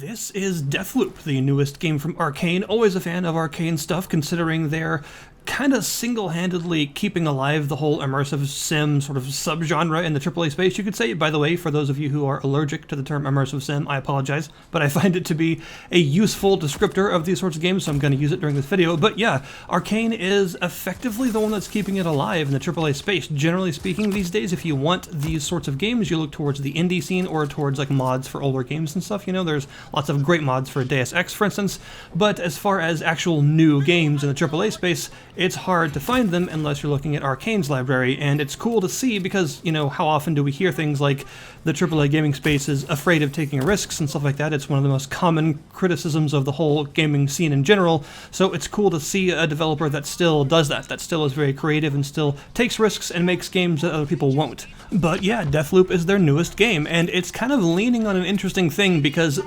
This is Deathloop, the newest game from Arkane. Always a fan of Arkane stuff, considering they're kind of single-handedly keeping alive the whole immersive sim sort of subgenre in the AAA space, you could say. By the way, for those of you who are allergic to the term immersive sim, I apologize, but I find it to be a useful descriptor of these sorts of games, so I'm going to use it during this video. But yeah, Arkane is effectively the one that's keeping it alive in the AAA space. Generally speaking, these days, if you want these sorts of games, you look towards the indie scene or towards like mods for older games and stuff. You know, there's lots of great mods for Deus Ex, for instance, but as far as actual new games in the AAA space, it's hard to find them unless you're looking at Arkane's library, and it's cool to see because, you know, how often do we hear things like the AAA gaming space is afraid of taking risks and stuff like that. It's one of the most common criticisms of the whole gaming scene in general, so it's cool to see a developer that still does that still is very creative and still takes risks and makes games that other people won't. But yeah, Deathloop is their newest game, and it's kind of leaning on an interesting thing because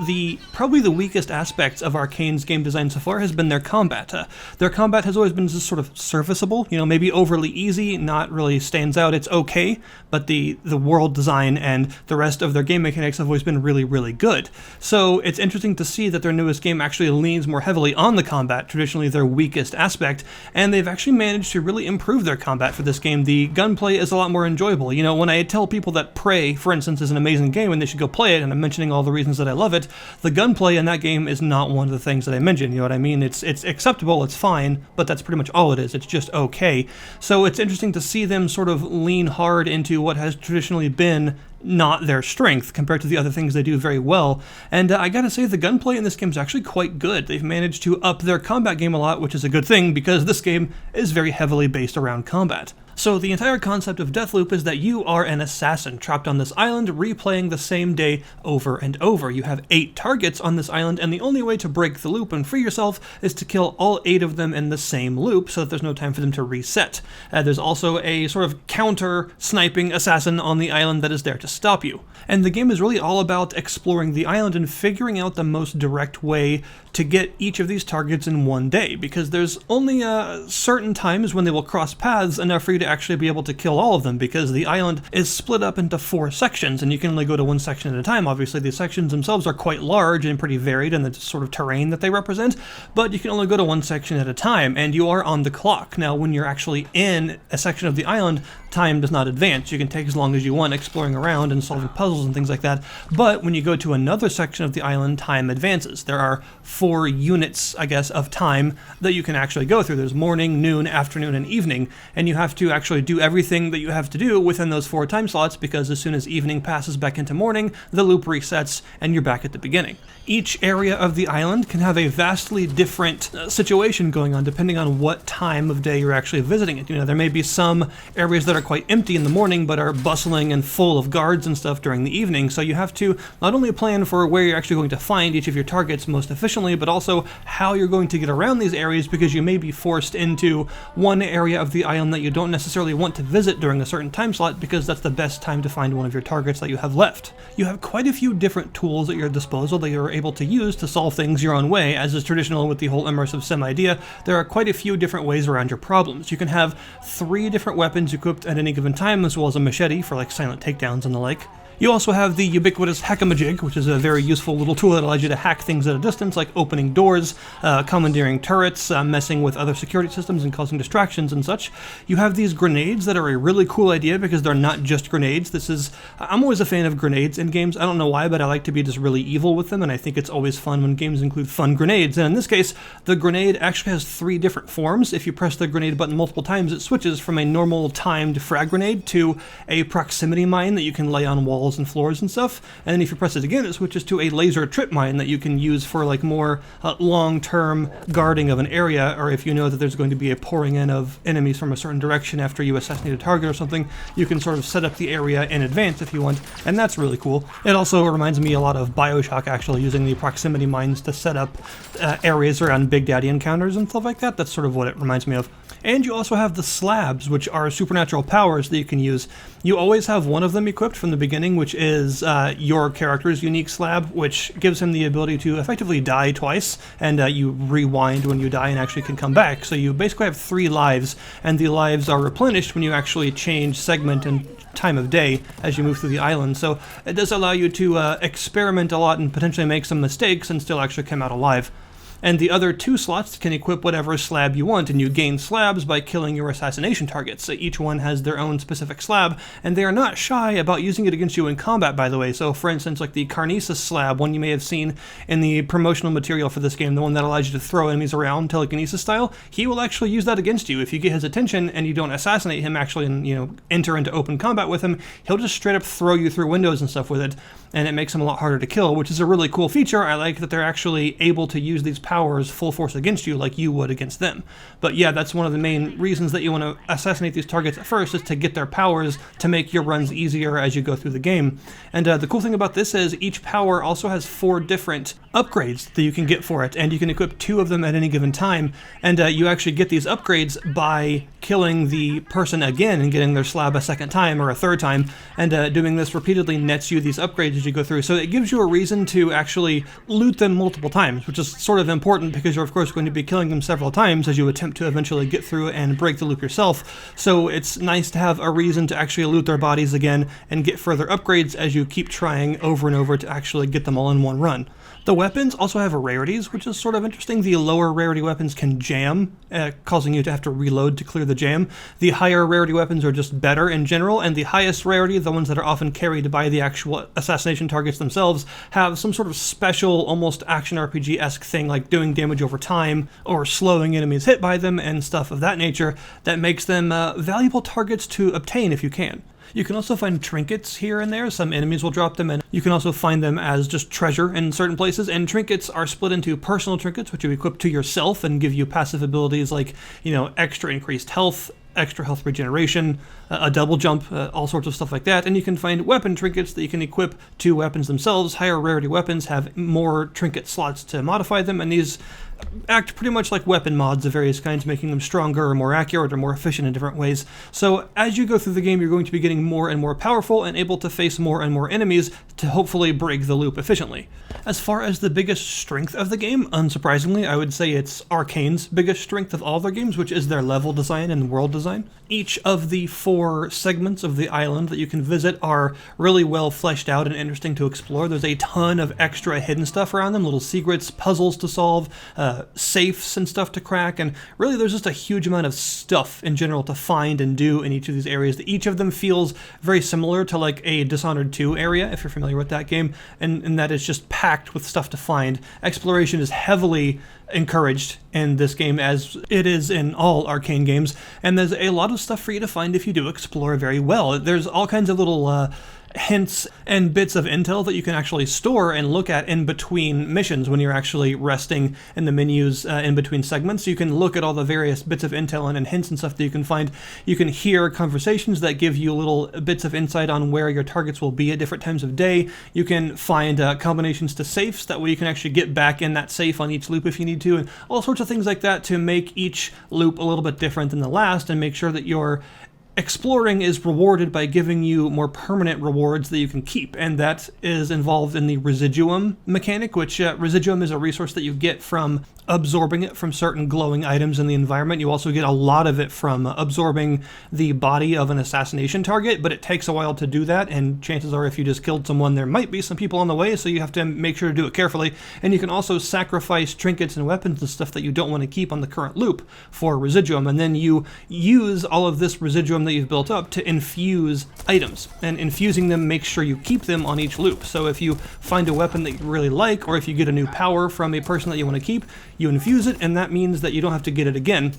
probably the weakest aspects of Arkane's game design so far has been their combat. Their combat has always been just sort of serviceable, you know, maybe overly easy, not really stands out, it's okay, but the world design and the rest of their game mechanics have always been really, really good. So it's interesting to see that their newest game actually leans more heavily on the combat, traditionally their weakest aspect, and they've actually managed to really improve their combat for this game. The gunplay is a lot more enjoyable. You know, when I tell people that Prey, for instance, is an amazing game and they should go play it, and I'm mentioning all the reasons that I love it, the gunplay in that game is not one of the things that I mentioned, you know what I mean? It's acceptable, it's fine, but that's pretty much all it is. It's just okay. So it's interesting to see them sort of lean hard into what has traditionally been not their strength compared to the other things they do very well. And I gotta say, the gunplay in this game is actually quite good. They've managed to up their combat game a lot, which is a good thing because this game is very heavily based around combat. So the entire concept of Deathloop is that you are an assassin trapped on this island, replaying the same day over and over. You have 8 targets on this island, and the only way to break the loop and free yourself is to kill all 8 of them in the same loop so that there's no time for them to reset. There's also a sort of counter-sniping assassin on the island that is there to stop you. And the game is really all about exploring the island and figuring out the most direct way to get each of these targets in one day, because there's only certain times when they will cross paths enough for you to actually be able to kill all of them, because the island is split up into 4 sections and you can only go to one section at a time. Obviously these sections themselves are quite large and pretty varied in the sort of terrain that they represent, but you can only go to one section at a time and you are on the clock. Now when you're actually in a section of the island, time does not advance. You can take as long as you want exploring around and solving puzzles and things like that, but when you go to another section of the island, time advances. There are 4 units, I guess, of time that you can actually go through. There's morning, noon, afternoon, and evening, and you have to actually do everything that you have to do within those 4 time slots, because as soon as evening passes back into morning, the loop resets and you're back at the beginning. Each area of the island can have a vastly different situation going on depending on what time of day you're actually visiting it. You know, there may be some areas that are quite empty in the morning but are bustling and full of guards and stuff during the evening, so you have to not only plan for where you're actually going to find each of your targets most efficiently, but also how you're going to get around these areas, because you may be forced into one area of the island that you don't necessarily want to visit during a certain time slot because that's the best time to find one of your targets that you have left. You have quite a few different tools at your disposal that you're able to use to solve things your own way. As is traditional with the whole immersive sim idea, there are quite a few different ways around your problems. You can have 3 different weapons equipped at any given time, as well as a machete for like silent takedowns and the like. You also have the ubiquitous hack-a-majig, which is a very useful little tool that allows you to hack things at a distance, like opening doors, commandeering turrets, messing with other security systems and causing distractions and such. You have these grenades that are a really cool idea because they're not just grenades. I'm always a fan of grenades in games. I don't know why, but I like to be just really evil with them, and I think it's always fun when games include fun grenades. And in this case, the grenade actually has 3 different forms. If you press the grenade button multiple times, it switches from a normal timed frag grenade to a proximity mine that you can lay on walls and floors and stuff, and then if you press it again, it switches to a laser trip mine that you can use for like more long-term guarding of an area, or if you know that there's going to be a pouring in of enemies from a certain direction after you assassinate a target or something, you can sort of set up the area in advance if you want, and that's really cool. It also reminds me a lot of BioShock, actually, using the proximity mines to set up areas around Big Daddy encounters and stuff like that. That's sort of what it reminds me of. And you also have the slabs, which are supernatural powers that you can use. You always have one of them equipped from the beginning, which is your character's unique slab, which gives him the ability to effectively die twice, and you rewind when you die and actually can come back. So you basically have 3 lives, and the lives are replenished when you actually change segment and time of day as you move through the island. So it does allow you to experiment a lot and potentially make some mistakes and still actually come out alive. And the other 2 slots can equip whatever slab you want, and you gain slabs by killing your assassination targets. So each one has their own specific slab, and they are not shy about using it against you in combat, by the way. So for instance, like the Carnesis slab, one you may have seen in the promotional material for this game, the one that allows you to throw enemies around telekinesis style, he will actually use that against you. If you get his attention and you don't assassinate him actually and enter into open combat with him, he'll just straight up throw you through windows and stuff with it, and it makes him a lot harder to kill, which is a really cool feature. I like that they're actually able to use these powers full force against you like you would against them. But yeah, that's one of the main reasons that you want to assassinate these targets at first, is to get their powers to make your runs easier as you go through the game. And the cool thing about this is each power also has 4 different upgrades that you can get for it, and you can equip 2 of them at any given time. And you actually get these upgrades by killing the person again and getting their slab a second time or a third time, and doing this repeatedly nets you these upgrades as you go through. So it gives you a reason to actually loot them multiple times, which is sort of important because you're of course going to be killing them several times as you attempt to eventually get through and break the loop yourself. So it's nice to have a reason to actually loot their bodies again and get further upgrades as you keep trying over and over to actually get them all in one run. The weapons also have rarities, which is sort of interesting. The lower rarity weapons can jam, causing you to have to reload to clear the jam. The higher rarity weapons are just better in general, and the highest rarity, the ones that are often carried by the actual assassination targets themselves, have some sort of special, almost action RPG-esque thing like doing damage over time or slowing enemies hit by them and stuff of that nature that makes them valuable targets to obtain if you can. You can also find trinkets here and there. Some enemies will drop them, and you can also find them as just treasure in certain places. And trinkets are split into personal trinkets, which you equip to yourself and give you passive abilities like, extra increased health, extra health regeneration, a double jump, all sorts of stuff like that. And you can find weapon trinkets that you can equip to weapons themselves. Higher rarity weapons have more trinket slots to modify them, and these act pretty much like weapon mods of various kinds, making them stronger or more accurate or more efficient in different ways. So as you go through the game, you're going to be getting more and more powerful and able to face more and more enemies to hopefully break the loop efficiently. As far as the biggest strength of the game, unsurprisingly, I would say it's Arkane's biggest strength of all their games, which is their level design and world design. Each of the 4 segments of the island that you can visit are really well fleshed out and interesting to explore. There's a ton of extra hidden stuff around them, little secrets, puzzles to solve, safes and stuff to crack, and really there's just a huge amount of stuff in general to find and do in each of these areas. Each of them feels very similar to like a Dishonored 2 area, if you're familiar with that game, and that is just packed with stuff to find. Exploration is heavily encouraged in this game, as it is in all Arkane games, and there's a lot of stuff for you to find if you do explore very well. There's all kinds of little hints and bits of intel that you can actually store and look at in between missions when you're actually resting in the menus in between segments. You can look at all the various bits of intel and hints and stuff that you can find. You can hear conversations that give you little bits of insight on where your targets will be at different times of day. You can find combinations to safes, that way you can actually get back in that safe on each loop if you need to, and all sorts of things like that to make each loop a little bit different than the last and make sure that your exploring is rewarded by giving you more permanent rewards that you can keep, and that is involved in the residuum mechanic, which residuum is a resource that you get from absorbing it from certain glowing items in the environment. You also get a lot of it from absorbing the body of an assassination target, but it takes a while to do that, and chances are if you just killed someone, there might be some people on the way, so you have to make sure to do it carefully. And you can also sacrifice trinkets and weapons and stuff that you don't want to keep on the current loop for residuum, and then you use all of this residuum that you've built up to infuse items, and infusing them makes sure you keep them on each loop. So if you find a weapon that you really like, or if you get a new power from a person that you want to keep, you infuse it, and that means that you don't have to get it again.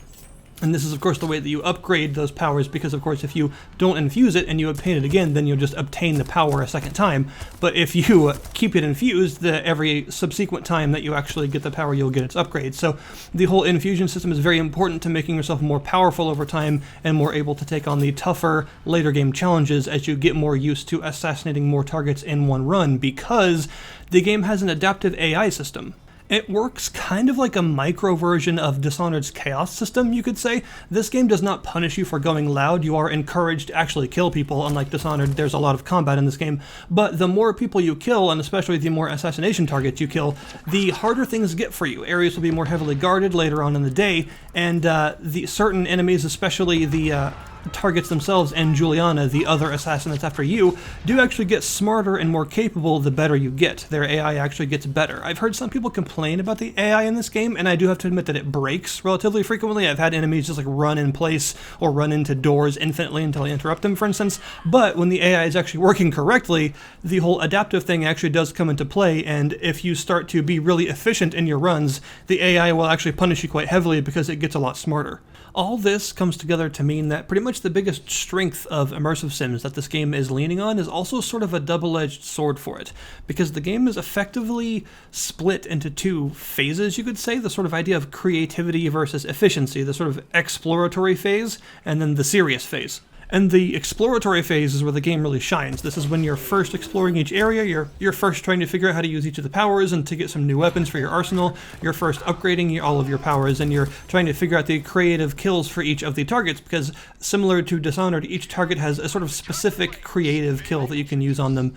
And this is, of course, the way that you upgrade those powers, because, of course, if you don't infuse it and you obtain it again, then you'll just obtain the power a second time. But if you keep it infused, every subsequent time that you actually get the power, you'll get its upgrade. So the whole infusion system is very important to making yourself more powerful over time and more able to take on the tougher later game challenges as you get more used to assassinating more targets in one run, because the game has an adaptive AI system. It works kind of like a micro version of Dishonored's chaos system, you could say. This game does not punish you for going loud. You are encouraged to actually kill people. Unlike Dishonored, there's a lot of combat in this game. But the more people you kill, and especially the more assassination targets you kill, the harder things get for you. Areas will be more heavily guarded later on in the day, and the certain enemies, especially the targets themselves and Juliana, the other assassin that's after you, do actually get smarter and more capable the better you get. Their AI actually gets better. I've heard some people complain about the AI in this game, and I do have to admit that it breaks relatively frequently. I've had enemies just like run in place or run into doors infinitely until I interrupt them, for instance. But when the AI is actually working correctly, the whole adaptive thing actually does come into play, and if you start to be really efficient in your runs, the AI will actually punish you quite heavily because it gets a lot smarter. All this comes together to mean that pretty much the biggest strength of immersive sims that this game is leaning on is also sort of a double-edged sword for it, because the game is effectively split into two phases, you could say, the sort of idea of creativity versus efficiency, the sort of exploratory phase, and then the serious phase. And the exploratory phase is where the game really shines. This is when you're first exploring each area, you're first trying to figure out how to use each of the powers and to get some new weapons for your arsenal, you're first upgrading all of your powers, and you're trying to figure out the creative kills for each of the targets, because similar to Dishonored, each target has a sort of specific creative kill that you can use on them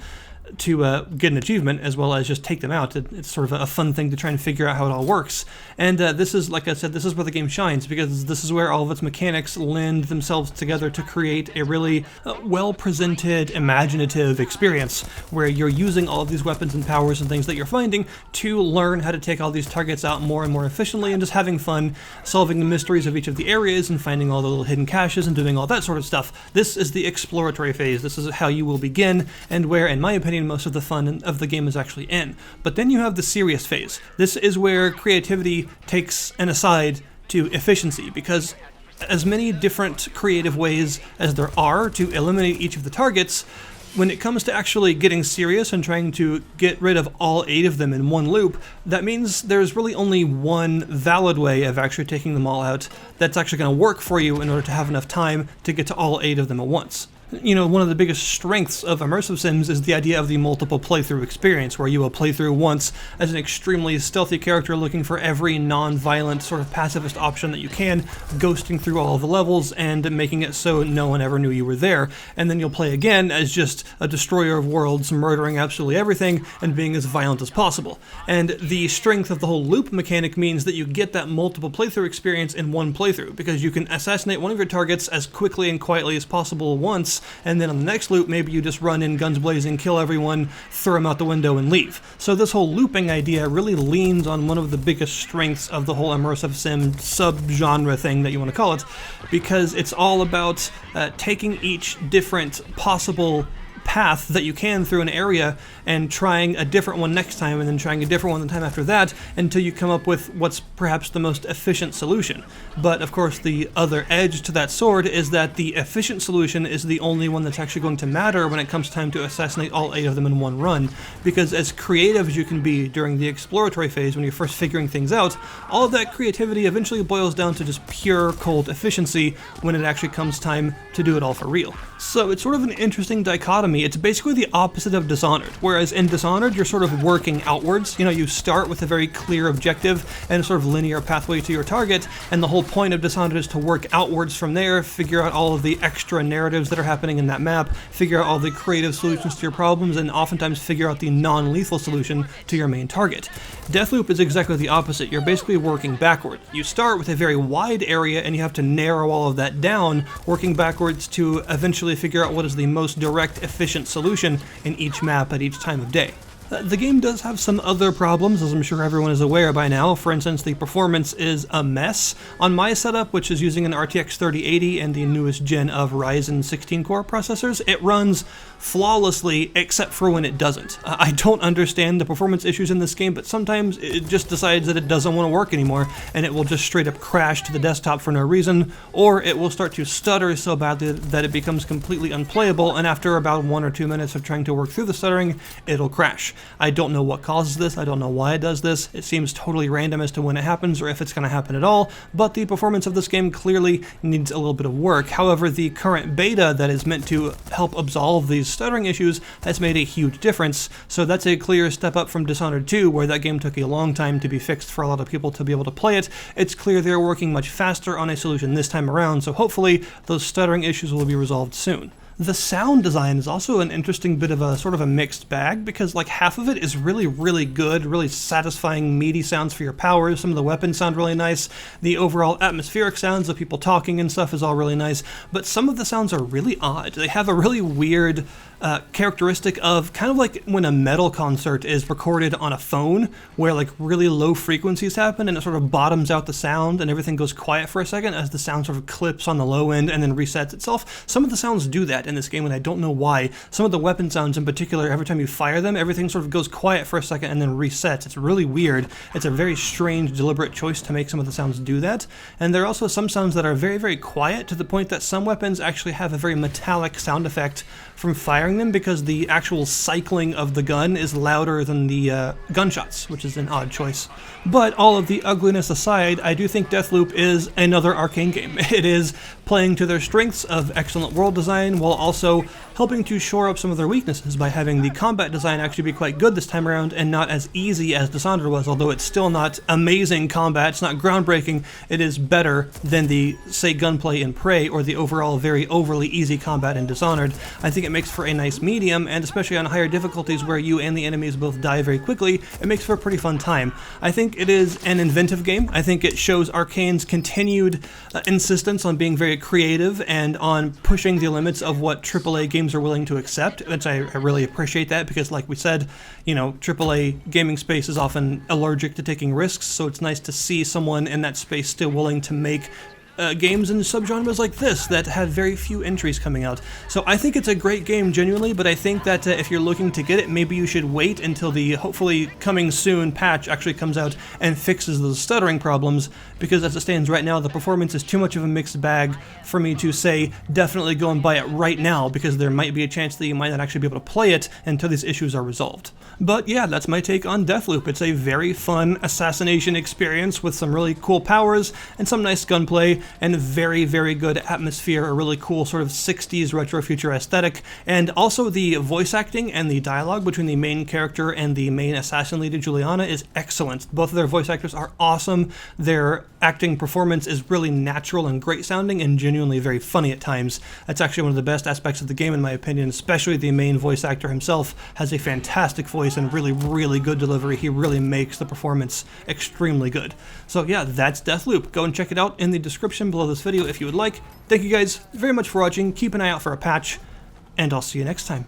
to get an achievement, as well as just take them out. It's sort of a fun thing to try and figure out how it all works. And this is, like I said, this is where the game shines, because this is where all of its mechanics lend themselves together to create a really well-presented, imaginative experience, where you're using all of these weapons and powers and things that you're finding to learn how to take all these targets out more and more efficiently, and just having fun solving the mysteries of each of the areas and finding all the little hidden caches and doing all that sort of stuff. This is the exploratory phase. This is how you will begin, and where, in my opinion, most of the fun of the game is actually in. But then you have the serious phase. This is where creativity takes an aside to efficiency, because as many different creative ways as there are to eliminate each of the targets, when it comes to actually getting serious and trying to get rid of all 8 of them in one loop, that means there's really only one valid way of actually taking them all out that's actually going to work for you in order to have enough time to get to all 8 of them at once. You know, one of the biggest strengths of immersive sims is the idea of the multiple playthrough experience, where you will play through once as an extremely stealthy character looking for every non-violent sort of pacifist option that you can, ghosting through all of the levels and making it so no one ever knew you were there, and then you'll play again as just a destroyer of worlds, murdering absolutely everything and being as violent as possible. And the strength of the whole loop mechanic means that you get that multiple playthrough experience in one playthrough, because you can assassinate one of your targets as quickly and quietly as possible once, and then on the next loop, maybe you just run in guns blazing, kill everyone, throw them out the window, and leave. So this whole looping idea really leans on one of the biggest strengths of the whole immersive sim sub-genre thing that you want to call it, because it's all about taking each different possible path that you can through an area and trying a different one next time, and then trying a different one the time after that, until you come up with what's perhaps the most efficient solution. But of course, the other edge to that sword is that the efficient solution is the only one that's actually going to matter when it comes time to assassinate all 8 of them in one run, because as creative as you can be during the exploratory phase when you're first figuring things out, all of that creativity eventually boils down to just pure cold efficiency when it actually comes time to do it all for real. So it's sort of an interesting dichotomy. It's basically the opposite of Dishonored, whereas in Dishonored you're sort of working outwards. You know, you start with a very clear objective and a sort of linear pathway to your target, and the whole point of Dishonored is to work outwards from there, figure out all of the extra narratives that are happening in that map, figure out all the creative solutions to your problems, and oftentimes figure out the non-lethal solution to your main target. Deathloop is exactly the opposite. You're basically working backward. You start with a very wide area and you have to narrow all of that down, working backwards to eventually figure out what is the most direct, efficient solution in each map at each time of day. The game does have some other problems, as I'm sure everyone is aware by now. For instance, the performance is a mess. On my setup, which is using an RTX 3080 and the newest gen of Ryzen 16-core processors, it runs flawlessly, except for when it doesn't. I don't understand the performance issues in this game, but sometimes it just decides that it doesn't want to work anymore, and it will just straight up crash to the desktop for no reason, or it will start to stutter so badly that it becomes completely unplayable, and after about 1 or 2 minutes of trying to work through the stuttering, it'll crash. I don't know what causes this, I don't know why it does this, it seems totally random as to when it happens or if it's going to happen at all, but the performance of this game clearly needs a little bit of work. However, the current beta that is meant to help absolve these stuttering issues has made a huge difference, so that's a clear step up from Dishonored 2, where that game took a long time to be fixed for a lot of people to be able to play it. It's clear they're working much faster on a solution this time around, so hopefully those stuttering issues will be resolved soon. The sound design is also an interesting bit of a sort of a mixed bag, because like half of it is really, really good, really satisfying, meaty sounds for your powers. Some of the weapons sound really nice. The overall atmospheric sounds of people talking and stuff is all really nice. But some of the sounds are really odd. They have a really weird characteristic of kind of like when a metal concert is recorded on a phone, where like really low frequencies happen and it sort of bottoms out the sound and everything goes quiet for a second as the sound sort of clips on the low end and then resets itself. Some of the sounds do that in this game, and I don't know why. Some of the weapon sounds in particular, every time you fire them, everything sort of goes quiet for a second and then resets. It's really weird. It's a very strange, deliberate choice to make some of the sounds do that. And there are also some sounds that are very, very quiet, to the point that some weapons actually have a very metallic sound effect from firing them, because the actual cycling of the gun is louder than the gunshots, which is an odd choice. But all of the ugliness aside, I do think Deathloop is another Arkane game. It is playing to their strengths of excellent world design, while also helping to shore up some of their weaknesses by having the combat design actually be quite good this time around and not as easy as Dishonored was. Although it's still not amazing combat, it's not groundbreaking, it is better than the, say, gunplay in Prey or the overall very overly easy combat in Dishonored. I think it makes for a nice medium, and especially on higher difficulties where you and the enemies both die very quickly, it makes for a pretty fun time. I think it is an inventive game. I think it shows Arkane's continued insistence on being very creative and on pushing the limits of what AAA games are willing to accept, which I really appreciate that, because like we said, you know, AAA gaming space is often allergic to taking risks, so it's nice to see someone in that space still willing to make games and subgenres like this that have very few entries coming out. So I think it's a great game, genuinely, but I think that if you're looking to get it, maybe you should wait until the hopefully coming soon patch actually comes out and fixes those stuttering problems, because as it stands right now, the performance is too much of a mixed bag for me to say definitely go and buy it right now, because there might be a chance that you might not actually be able to play it until these issues are resolved. But yeah, that's my take on Deathloop. It's a very fun assassination experience with some really cool powers and some nice gunplay, and very, very good atmosphere, a really cool sort of 60s retro future aesthetic, and also the voice acting and the dialogue between the main character and the main assassin leader, Juliana, is excellent. Both of their voice actors are awesome. Their acting performance is really natural and great sounding and genuinely very funny at times. That's actually one of the best aspects of the game in my opinion, especially the main voice actor himself has a fantastic voice and really, really good delivery. He really makes the performance extremely good. So yeah, that's Deathloop. Go and check it out in the description below this video if you would like. Thank you guys very much for watching. Keep an eye out for a patch, and I'll see you next time.